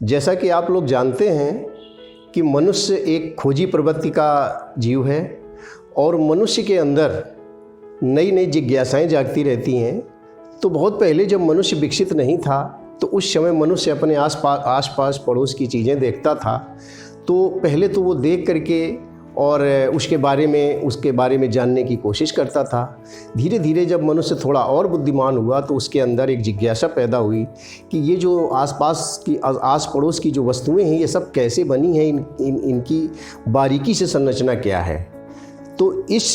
जैसा कि आप लोग जानते हैं कि मनुष्य एक खोजी प्रवृत्ति का जीव है और मनुष्य के अंदर नई नई जिज्ञासाएं जागती रहती हैं। तो बहुत पहले जब मनुष्य विकसित नहीं था तो उस समय मनुष्य अपने आसपास पड़ोस की चीज़ें देखता था। तो पहले तो वो देख करके और उसके बारे में जानने की कोशिश करता था। धीरे धीरे जब मनुष्य थोड़ा और बुद्धिमान हुआ तो उसके अंदर एक जिज्ञासा पैदा हुई कि ये जो आस पड़ोस की जो वस्तुएं हैं ये सब कैसे बनी हैं, इनकी बारीकी से संरचना क्या है। तो इस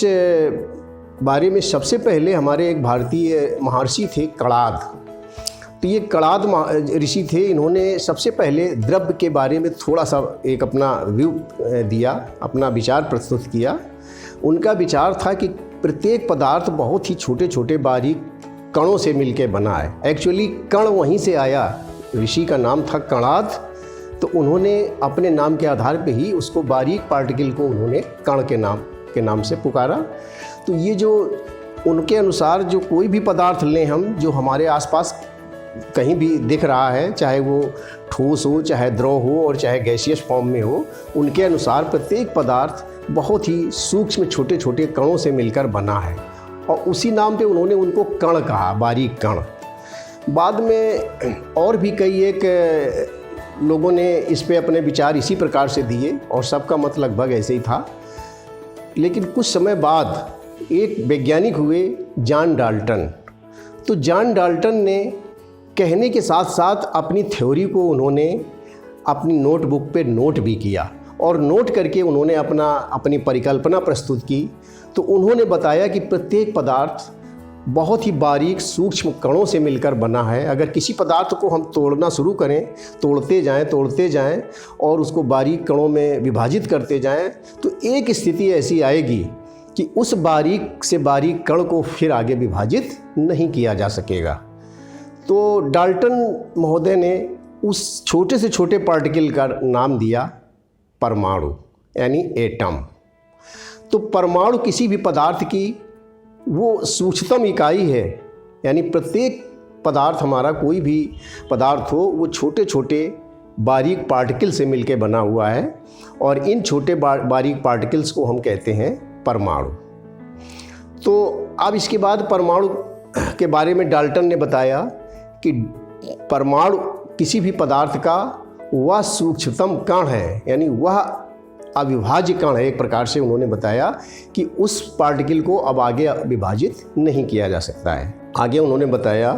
बारे में सबसे पहले हमारे एक भारतीय महर्षि थे कणाद। तो ये कणाद ऋषि थे। इन्होंने सबसे पहले द्रव्य के बारे में थोड़ा सा एक अपना व्यू दिया, अपना विचार प्रस्तुत किया। उनका विचार था कि प्रत्येक पदार्थ बहुत ही छोटे छोटे बारीक कणों से मिलकर बना है। एक्चुअली कण वहीं से आया, ऋषि का नाम था कणाद। तो उन्होंने अपने नाम के आधार पे ही उसको बारीक पार्टिकल को उन्होंने कण के नाम से पुकारा। तो ये जो उनके अनुसार जो कोई भी पदार्थ लें हम, जो हमारे आसपास कहीं भी दिख रहा है, चाहे वो ठोस हो, चाहे द्रव हो और चाहे गैसियस फॉर्म में हो, उनके अनुसार प्रत्येक पदार्थ बहुत ही सूक्ष्म छोटे छोटे कणों से मिलकर बना है और उसी नाम पे उन्होंने उनको कण कहा, बारीक कण। बाद में और भी कई एक लोगों ने इस पे अपने विचार इसी प्रकार से दिए और सबका मत लगभग ऐसे ही था। लेकिन कुछ समय बाद एक वैज्ञानिक हुए जॉन डाल्टन। तो जॉन डाल्टन ने कहने के साथ साथ अपनी थ्योरी को उन्होंने अपनी नोटबुक पे नोट भी किया और नोट करके उन्होंने अपनी परिकल्पना प्रस्तुत की। तो उन्होंने बताया कि प्रत्येक पदार्थ बहुत ही बारीक सूक्ष्म कणों से मिलकर बना है। अगर किसी पदार्थ को हम तोड़ना शुरू करें, तोड़ते जाएं और उसको बारीक कणों में विभाजित करते जाएं, तो एक स्थिति ऐसी आएगी कि उस बारीक से बारीक कण को फिर आगे विभाजित नहीं किया जा सकेगा। तो डाल्टन महोदय ने उस छोटे से छोटे पार्टिकल का नाम दिया परमाणु, यानी एटम। तो परमाणु किसी भी पदार्थ की वो सूक्ष्मतम इकाई है, यानी प्रत्येक पदार्थ, हमारा कोई भी पदार्थ हो, वो छोटे छोटे बारीक पार्टिकल से मिलकर बना हुआ है और इन छोटे बारीक पार्टिकल्स को हम कहते हैं परमाणु। तो अब इसके बाद परमाणु के बारे में डाल्टन ने बताया कि परमाणु किसी भी पदार्थ का वह सूक्ष्मतम कण है, यानी वह अविभाज्य कण है। एक प्रकार से उन्होंने बताया कि उस पार्टिकल को अब आगे विभाजित नहीं किया जा सकता है। आगे उन्होंने बताया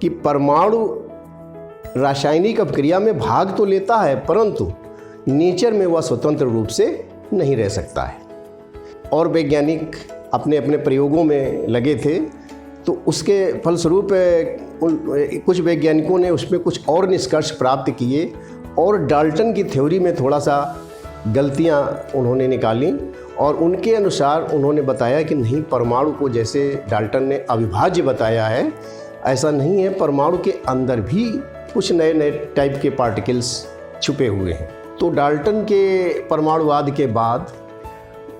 कि परमाणु रासायनिक अभिक्रिया में भाग तो लेता है परंतु नेचर में वह स्वतंत्र रूप से नहीं रह सकता है। और वैज्ञानिक अपने अपने प्रयोगों में लगे थे। तो उसके फलस्वरूप कुछ वैज्ञानिकों ने उसमें कुछ और निष्कर्ष प्राप्त किए और डाल्टन की थ्योरी में थोड़ा सा गलतियां उन्होंने निकाली और उनके अनुसार उन्होंने बताया कि नहीं, परमाणु को जैसे डाल्टन ने अविभाज्य बताया है ऐसा नहीं है, परमाणु के अंदर भी कुछ नए नए टाइप के पार्टिकल्स छुपे हुए हैं। तो डाल्टन के परमाणुवाद के बाद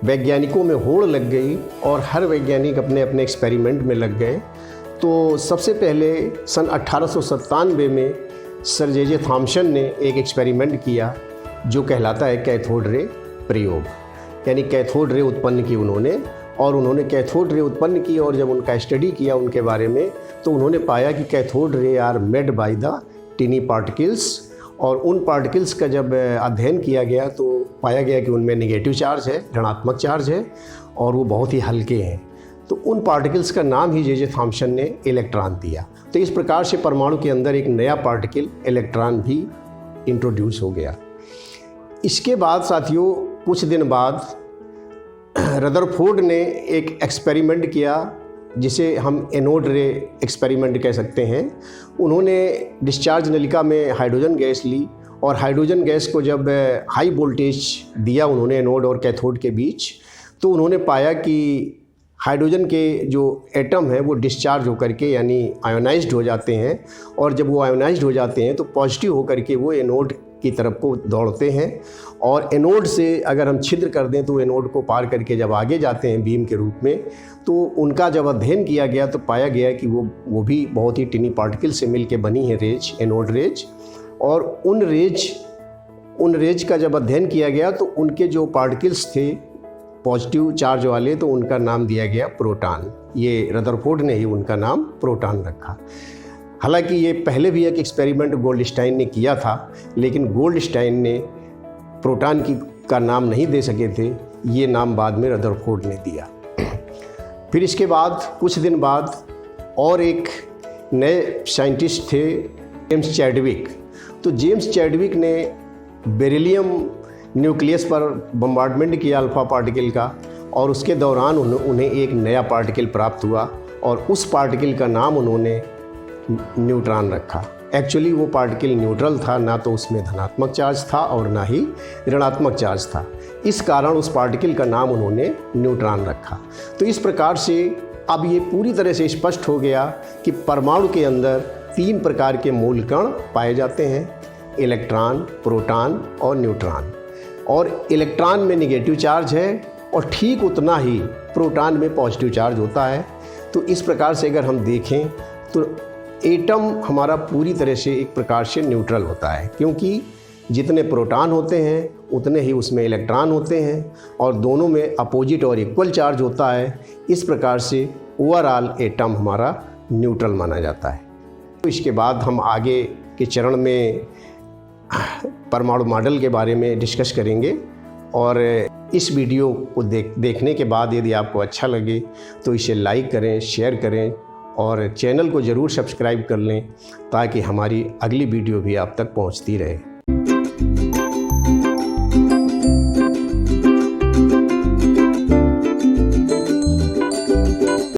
वैज्ञानिकों में होड़ लग गई और हर वैज्ञानिक अपने अपने एक्सपेरिमेंट में लग गए। तो सबसे पहले सन 1897 में सर जे थॉम्सन ने एक एक्सपेरिमेंट किया जो कहलाता है कैथोड रे प्रयोग, यानी कैथोड रे उत्पन्न की उन्होंने। और उन्होंने कैथोड रे उत्पन्न की और जब उनका स्टडी किया उनके बारे में तो उन्होंने पाया कि cathode ray are made by the tiny particles. और उन पार्टिकल्स का जब अध्ययन किया गया तो पाया गया कि उनमें नेगेटिव चार्ज है, ऋणात्मक चार्ज है और वो बहुत ही हल्के हैं। तो उन पार्टिकल्स का नाम ही जे थॉम्सन ने इलेक्ट्रॉन दिया। तो इस प्रकार से परमाणु के अंदर एक नया पार्टिकल इलेक्ट्रॉन भी इंट्रोड्यूस हो गया। इसके बाद साथियों कुछ दिन बाद रदरफोर्ड ने एक एक्सपेरिमेंट किया जिसे हम एनोड रे एक्सपेरिमेंट कह सकते हैं। उन्होंने डिस्चार्ज नलिका में हाइड्रोजन गैस ली और हाइड्रोजन गैस को जब हाई वोल्टेज दिया उन्होंने एनोड और कैथोड के बीच, तो उन्होंने पाया कि हाइड्रोजन के जो एटम हैं वो डिस्चार्ज होकर के यानी आयोनाइज्ड हो जाते हैं और जब वो आयोनाइज्ड हो जाते हैं तो पॉजिटिव होकर के वो एनोड की तरफ को दौड़ते हैं और एनोड से अगर हम छिद्र कर दें तो एनोड को पार करके जब आगे जाते हैं बीम के रूप में, तो उनका जब अध्ययन किया गया तो पाया गया कि वो भी बहुत ही टिनी पार्टिकल से मिल के बनी है रेज, एनोड रेज। और उन रेज का जब अध्ययन किया गया तो उनके जो पार्टिकल्स थे पॉजिटिव चार्ज वाले, तो उनका नाम दिया गया प्रोटॉन। ये रदरफोर्ड ने ही उनका नाम प्रोटॉन रखा। हालांकि ये पहले भी एक एक्सपेरिमेंट गोल्डस्टाइन ने किया था, लेकिन गोल्डस्टाइन ने प्रोटॉन का नाम नहीं दे सके थे, ये नाम बाद में रदरफोर्ड ने दिया। फिर इसके बाद कुछ दिन बाद और एक नए साइंटिस्ट थे, जेम्स चैडविक। तो जेम्स चैडविक ने बेरिलियम न्यूक्लियस पर बम्बार्डमेंट किया अल्फ़ा पार्टिकल का, और उसके दौरान उन्हें एक नया पार्टिकल प्राप्त हुआ और उस पार्टिकल का नाम उन्होंने न्यूट्रॉन रखा। एक्चुअली वो पार्टिकल न्यूट्रल था, ना तो उसमें धनात्मक चार्ज था और ना ही ऋणात्मक चार्ज था। इस कारण उस पार्टिकल का नाम उन्होंने न्यूट्रॉन रखा। तो इस प्रकार से अब ये पूरी तरह से स्पष्ट हो गया कि परमाणु के अंदर 3 प्रकार के मूल कण पाए जाते हैं, इलेक्ट्रॉन, प्रोटॉन और न्यूट्रॉन। और इलेक्ट्रॉन में नेगेटिव चार्ज है और ठीक उतना ही प्रोटॉन में पॉजिटिव चार्ज होता है। तो इस प्रकार से अगर हम देखें तो एटम हमारा पूरी तरह से एक प्रकार से न्यूट्रल होता है, क्योंकि जितने प्रोटॉन होते हैं उतने ही उसमें इलेक्ट्रॉन होते हैं और दोनों में अपोजिट और इक्वल चार्ज होता है। इस प्रकार से ओवरऑल एटम हमारा न्यूट्रल माना जाता है। तो इसके बाद हम आगे के चरण में परमाणु मॉडल के बारे में डिस्कस करेंगे। और इस वीडियो को देखने के बाद यदि आपको अच्छा लगे तो इसे लाइक करें, शेयर करें और चैनल को ज़रूर सब्सक्राइब कर लें, ताकि हमारी अगली वीडियो भी आप तक पहुंचती रहे।